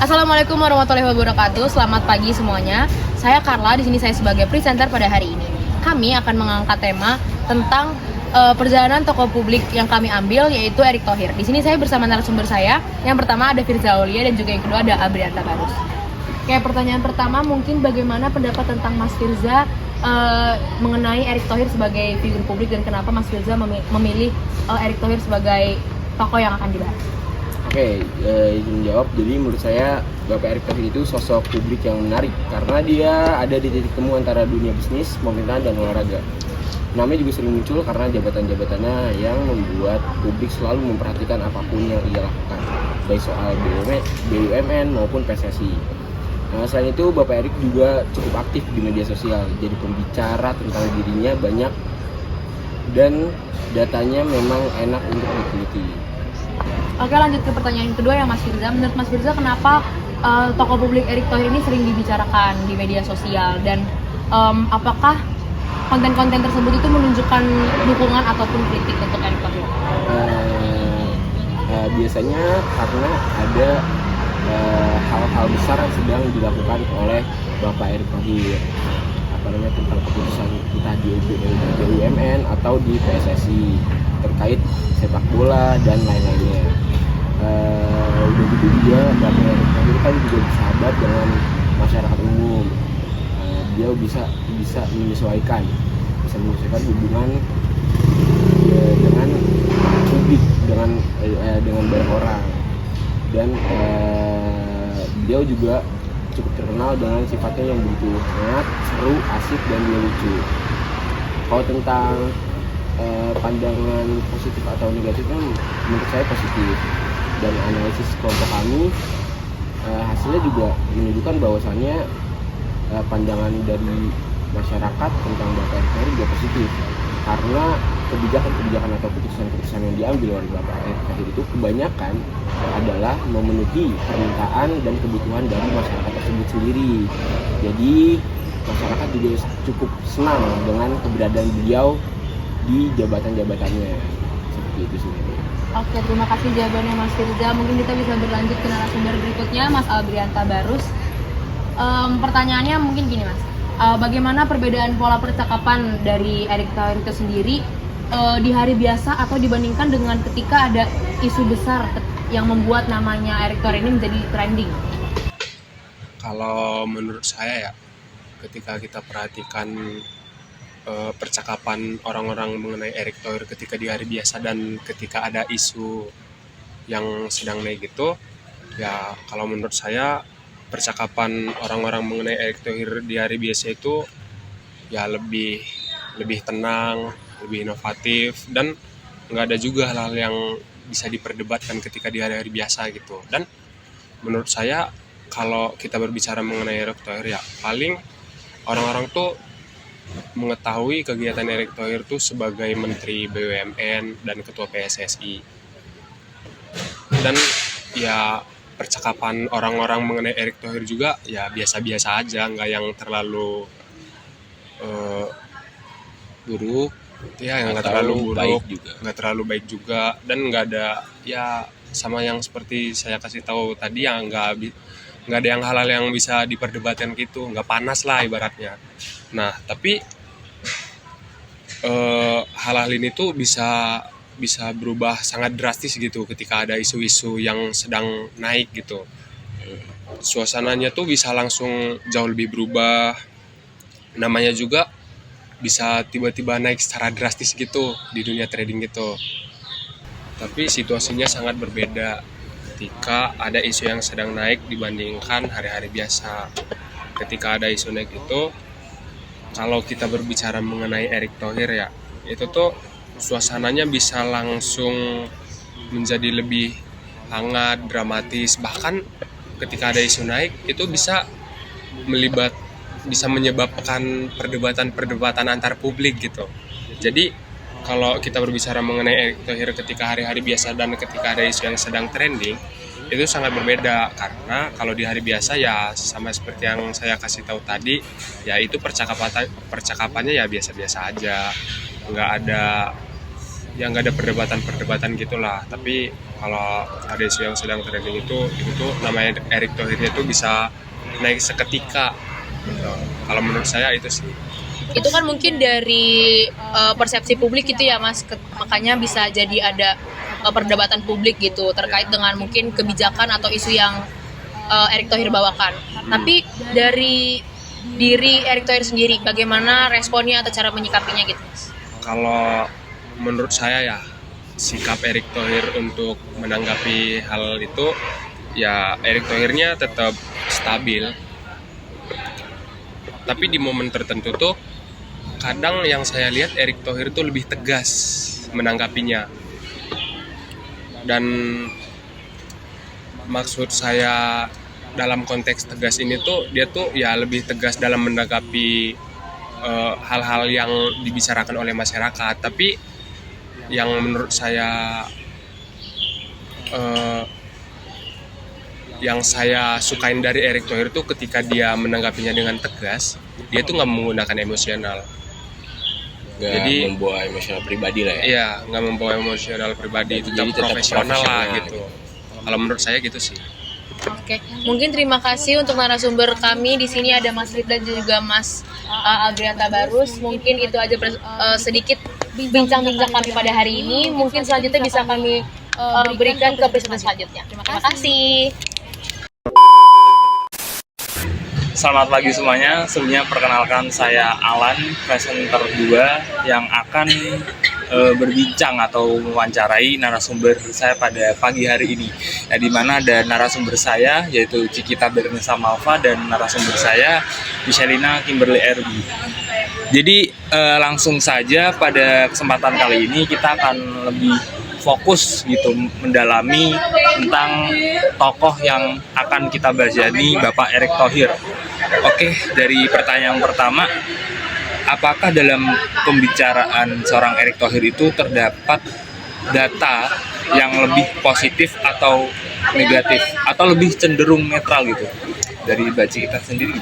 Assalamualaikum warahmatullahi wabarakatuh. Selamat pagi semuanya. Saya Carla, di sini saya sebagai presenter pada hari ini. Kami akan mengangkat tema tentang perjalanan tokoh publik yang kami ambil, yaitu Erick Thohir. Di sini saya bersama narasumber saya. Yang pertama ada Firza Aulia dan juga yang kedua ada Abrianta Barus. Oke, pertanyaan pertama mungkin bagaimana pendapat tentang Mas Firza mengenai Erick Thohir sebagai figur publik dan kenapa Mas Firza memilih Erick Thohir sebagai tokoh yang akan dibahas? Oke, izin jawab. Jadi menurut saya Bapak Erick Thohir itu sosok publik yang menarik karena dia ada di titik temu antara dunia bisnis, pemerintahan, dan olahraga. Namanya juga sering muncul karena jabatan-jabatannya yang membuat publik selalu memperhatikan apapun yang ia lakukan, baik soal BUMN maupun PSSI. Selain itu, Bapak Erick juga cukup aktif di media sosial, jadi pembicara tentang dirinya banyak dan datanya memang enak untuk diteliti. Oke, lanjut ke pertanyaan kedua ya Mas Firza. Menurut Mas Firza, kenapa tokoh publik Erick Thohir ini sering dibicarakan di media sosial, dan apakah konten-konten tersebut itu menunjukkan dukungan ataupun kritik untuk Erick Thohir? Biasanya karena ada hal-hal besar yang sedang dilakukan oleh Bapak Erick Thohir, tentang keputusan entah di BUMN atau di PSSI terkait sepak bola dan lain-lainnya. Udah gitu juga Bapak Erick Thohir kan juga bersahabat dengan masyarakat umum. Dia bisa menyesuaikan hubungan dengan publik, dengan banyak orang, dan beliau juga cukup terkenal dengan sifatnya yang begitu hangat, seru, asik, dan juga lucu. Kalau tentang pandangan positif atau negatifnya, menurut saya positif, dan analisis kelompok kami hasilnya juga menunjukkan bahwasannya pandangan dari masyarakat tentang Bapak Erick Thohir juga positif, karena kebijakan atau keputusan yang diambil oleh Bapak Erick Thohir itu kebanyakan adalah memenuhi permintaan dan kebutuhan dari masyarakat tersebut sendiri. Jadi masyarakat juga cukup senang dengan keberadaan beliau di jabatan-jabatannya, seperti itu sebenarnya. Oke, terima kasih jawabannya Mas Firza. Mungkin kita bisa berlanjut ke narasumber berikutnya, Mas Abrianta Barus. Pertanyaannya mungkin gini Mas, bagaimana perbedaan pola percakapan dari Erick Thohir itu sendiri di hari biasa atau dibandingkan dengan ketika ada isu besar yang membuat namanya Erick Thohir ini menjadi trending? Kalau menurut saya ya, ketika kita perhatikan percakapan orang-orang mengenai Erick Thohir ketika di hari biasa dan ketika ada isu yang sedang naik gitu, ya kalau menurut saya percakapan orang-orang mengenai Erick Thohir di hari biasa itu ya lebih tenang, lebih inovatif, dan nggak ada juga hal-hal yang bisa diperdebatkan ketika di hari-hari biasa gitu. Dan menurut saya kalau kita berbicara mengenai Erick Thohir ya paling orang-orang tuh mengetahui kegiatan Erick Thohir tuh sebagai Menteri BUMN dan Ketua PSSI, dan ya percakapan orang-orang mengenai Erick Thohir juga ya biasa-biasa aja, nggak yang terlalu buruk ya, yang nggak terlalu buruk, nggak terlalu baik juga, dan nggak ada ya sama yang seperti saya kasih tahu tadi, yang nggak ada yang hal-hal yang bisa diperdebatkan gitu, nggak panas lah ibaratnya. Nah tapi hal-hal ini tuh bisa berubah sangat drastis gitu ketika ada isu-isu yang sedang naik gitu. Suasananya tuh bisa langsung jauh lebih berubah, namanya juga bisa tiba-tiba naik secara drastis gitu di dunia trading gitu. Tapi situasinya sangat berbeda ketika ada isu yang sedang naik dibandingkan hari-hari biasa. Ketika ada isu naik itu, kalau kita berbicara mengenai Erick Thohir ya, itu tuh suasananya bisa langsung menjadi lebih hangat, dramatis. Bahkan ketika ada isu naik itu bisa menyebabkan perdebatan antar publik gitu. Jadi kalau kita berbicara mengenai Erick Thohir ketika hari-hari biasa dan ketika ada isu yang sedang trending, itu sangat berbeda, karena kalau di hari biasa ya sama seperti yang saya kasih tahu tadi, ya itu percakapannya ya biasa-biasa aja, nggak ada ya nggak ada perdebatan gitulah. Tapi kalau ada isu yang sedang trending itu tuh namanya Erick Thohirnya itu bisa naik seketika gitu. Kalau menurut saya itu sih. Itu kan mungkin dari persepsi publik gitu ya Mas, makanya bisa jadi ada perdebatan publik gitu terkait dengan mungkin kebijakan atau isu yang Erick Thohir bawakan. Tapi dari diri Erick Thohir sendiri, bagaimana responnya atau cara menyikapinya gitu Mas? Kalau menurut saya ya, sikap Erick Thohir untuk menanggapi hal itu, ya Erick Thohirnya tetap stabil. Tapi di momen tertentu tuh, kadang yang saya lihat Erick Thohir tuh lebih tegas menanggapinya. Dan maksud saya dalam konteks tegas ini tuh, dia tuh ya lebih tegas dalam menanggapi hal-hal yang dibicarakan oleh masyarakat. Tapi yang menurut saya yang saya sukain dari Erick Thohir tuh ketika dia menanggapinya dengan tegas, dia tuh nggak menggunakan emosional. Jadi membawa emosional pribadi lah ya. Iya, nggak membawa emosional pribadi, tetap profesional lah gitu. Kalau menurut saya gitu sih. Oke, mungkin terima kasih untuk narasumber kami di sini, ada Mas Rid dan juga Mas Agrianta Barus. Mungkin itu aja sedikit bincang-bincang kami pada hari ini. Mungkin selanjutnya bisa kami berikan ke presenter selanjutnya. Terima kasih. Selamat pagi semuanya. Sebelumnya perkenalkan, saya Alan, presenter 2 yang akan berbincang atau mewawancarai narasumber saya pada pagi hari ini. Ya, di mana ada narasumber saya yaitu Cikita Bernesa Malva dan narasumber saya Michelina Kimberly Erbi. Jadi langsung saja pada kesempatan kali ini kita akan lebih fokus gitu mendalami tentang tokoh yang akan kita bahas, yakni Bapak Erick Thohir. Oke, dari pertanyaan pertama, apakah dalam pembicaraan seorang Erick Thohir itu terdapat data yang lebih positif atau negatif atau lebih cenderung netral gitu? Dari Baci kita sendiri.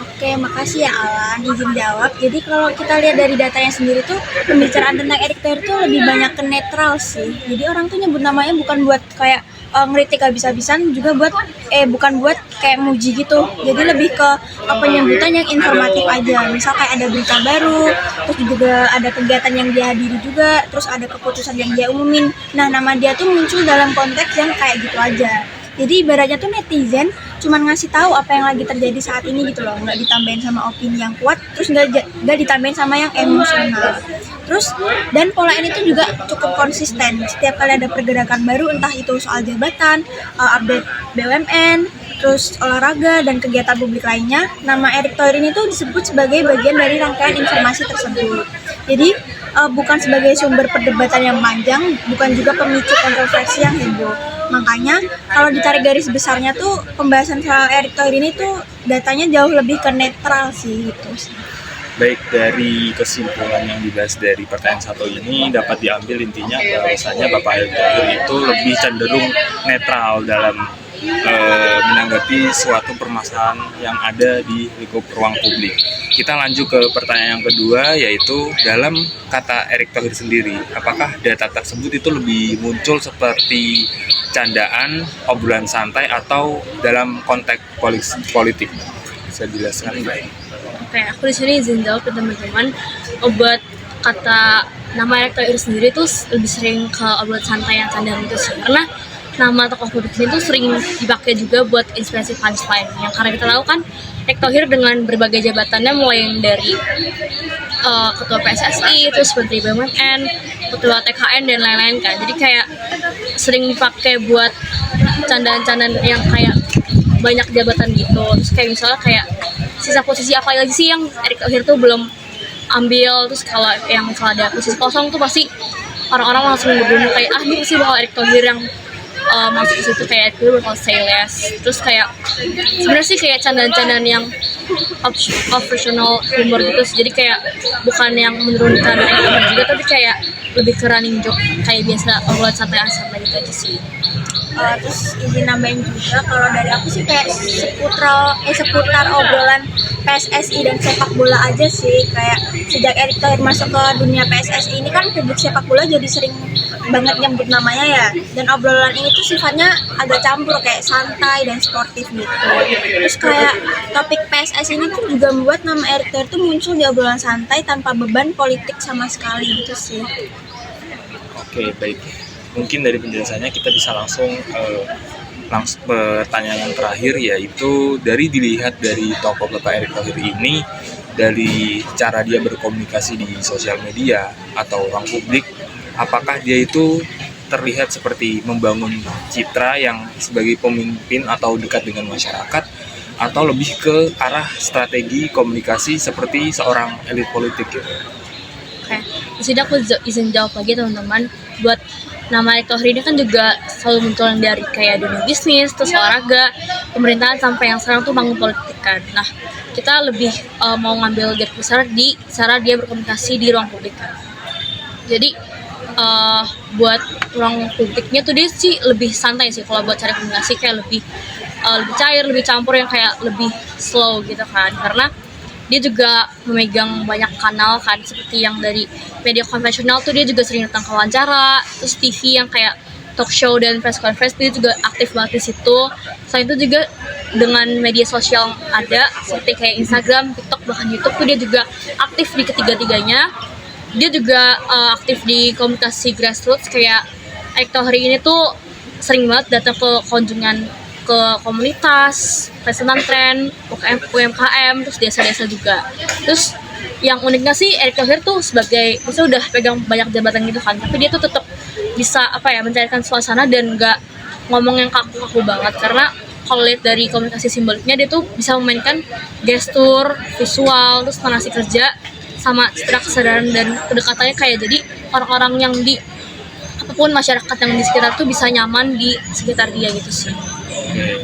Oke, makasih ya Alan, izin jawab. Jadi kalau kita lihat dari datanya sendiri tuh, pembicaraan tentang Erick Thohir tuh lebih banyak ke netral sih. Jadi orang tuh nyebut namanya bukan buat kayak ngeritik habis-habisan, juga bukan buat kayak muji gitu. Jadi lebih ke penyebutan yang informatif aja. Misal kayak ada berita baru, terus juga ada kegiatan yang dia hadiri juga, terus ada keputusan yang dia umumin. Nah, nama dia tuh muncul dalam konteks yang kayak gitu aja. Jadi ibaratnya tuh netizen cuman ngasih tahu apa yang lagi terjadi saat ini gitu loh, nggak ditambahin sama opini yang kuat, terus nggak ditambahin sama yang emosional. Terus dan pola ini tuh juga cukup konsisten. Setiap kali ada pergerakan baru, entah itu soal jabatan, update BUMN, terus olahraga dan kegiatan publik lainnya, nama Erick Thohir ini tuh disebut sebagai bagian dari rangkaian informasi tersebut. Jadi bukan sebagai sumber perdebatan yang panjang, bukan juga pemicu kontroversi yang heboh. Makanya kalau ditarik garis besarnya tuh pembahasan soal Erick Thohir ini tuh datanya jauh lebih ke netral sih gitu sih. Baik, dari kesimpulan yang dibahas dari pertanyaan satu ini dapat diambil intinya bahwasanya Bapak Erick Thohir itu lebih cenderung netral dalam menanggapi suatu permasalahan yang ada di lingkup ruang publik. Kita lanjut ke pertanyaan yang kedua, yaitu dalam kata Erick Thohir sendiri, apakah data tersebut itu lebih muncul seperti candaan, obrolan santai, atau dalam konteks politik? Bisa dijelaskan baik? Oke, aku di sini izin jawab ke teman-teman. Buat kata nama Erick Thohir sendiri tuh lebih sering ke obrolan santai yang candaan itu sih, karena nama tokoh politik ini tuh sering dipakai juga buat inspirasi punchline. Yang karena kita tahu kan Erick Thohir dengan berbagai jabatannya mulai dari ketua PSSI, terus menteri BUMN, ketua TKN dan lain-lain kan. Jadi kayak sering dipakai buat candaan-candaan yang kayak banyak jabatan gitu. Terus kayak misalnya kayak sisa posisi apa lagi sih yang Erick Thohir tuh belum ambil. Terus kalau yang misalnya ada posisi kosong tuh pasti orang-orang langsung berbunyi kayak ini sih bakal Erick Thohir yang masuk ke situ, kayak itu bakal say less. Terus kayak sebenarnya sih kayak candaan-candaan yang operational humor gitu sih. Jadi kayak bukan yang menurunkan ekonomi juga, tapi kayak lebih ke running joke kayak biasa obrolan santai gitu aja sih. Terus izin nambahin juga kalau dari aku sih kayak seputar obrolan PSSI dan sepak bola aja sih. Kayak sejak Erick Thohir masuk ke dunia PSSI ini kan publik sepak bola jadi sering banget nyebut namanya ya. Dan obrolan ini tuh sifatnya agak campur kayak santai dan sportif gitu. Terus kayak topik PSSI ini tuh juga membuat nama Erick Thohir tuh muncul di obrolan santai tanpa beban politik sama sekali gitu sih. Oke, baik. Mungkin dari penjelasannya kita bisa langsung pertanyaan yang terakhir, yaitu dilihat dari tokoh Bapak Erick Thohir ini, dari cara dia berkomunikasi di sosial media atau ruang publik, apakah dia itu terlihat seperti membangun citra yang sebagai pemimpin atau dekat dengan masyarakat, atau lebih ke arah strategi komunikasi seperti seorang elit politik gitu? Oke, di sini aku izin jawab lagi teman-teman. Buat nama Erick Thohir ini kan juga selalu muncul dari kayak dunia bisnis, terus olahraga, pemerintahan, sampai yang sekarang tuh bangun politik kan. Nah, kita lebih mau ngambil garis besar di cara dia berkomunikasi di ruang publik kan. Jadi buat ruang publiknya tuh dia sih lebih santai sih. Kalau buat cari komunikasi kayak lebih cair, lebih campur, yang kayak lebih slow gitu kan. Karena dia juga memegang banyak kanal kan, seperti yang dari media konvensional tuh dia juga sering datang ke wawancara, terus TV yang kayak talk show dan press conference dia juga aktif banget di situ. Selain itu juga dengan media sosial ada seperti kayak Instagram, TikTok, bahkan YouTube tuh dia juga aktif di ketiga-tiganya. Dia juga aktif di komunikasi grassroots, kayak Erick Thohir ini tuh sering banget datang ke kunjungan ke komunitas, pesantren, UMKM, terus desa-desa juga. Terus yang uniknya sih Erick Thohir tuh sebagai, misalnya udah pegang banyak jabatan gitu kan, tapi dia tuh tetap bisa mencairkan suasana dan nggak ngomong yang kaku-kaku banget. Karena kalau lihat dari komunikasi simboliknya, dia tuh bisa memainkan gestur, visual, terus tonasi kerja, sama citra kesadaran dan kedekatannya, kayak jadi orang-orang yang di apapun masyarakat yang di sekitar tuh bisa nyaman di sekitar dia gitu sih. Oke.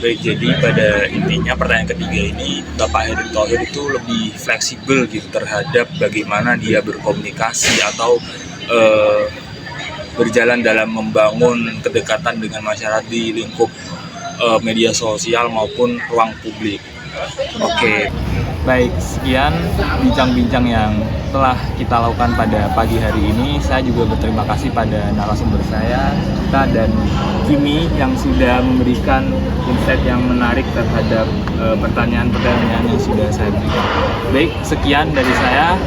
Baik, jadi pada intinya pertanyaan ketiga ini, Bapak Erick Thohir itu lebih fleksibel gitu terhadap bagaimana dia berkomunikasi atau berjalan dalam membangun kedekatan dengan masyarakat di lingkup media sosial maupun ruang publik. Oke. Baik, sekian bincang-bincang yang telah kita lakukan pada pagi hari ini. Saya juga berterima kasih pada narasumber saya, Cita dan Kimi, yang sudah memberikan insight yang menarik terhadap pertanyaan-pertanyaan yang sudah saya berikan. Baik, sekian dari saya.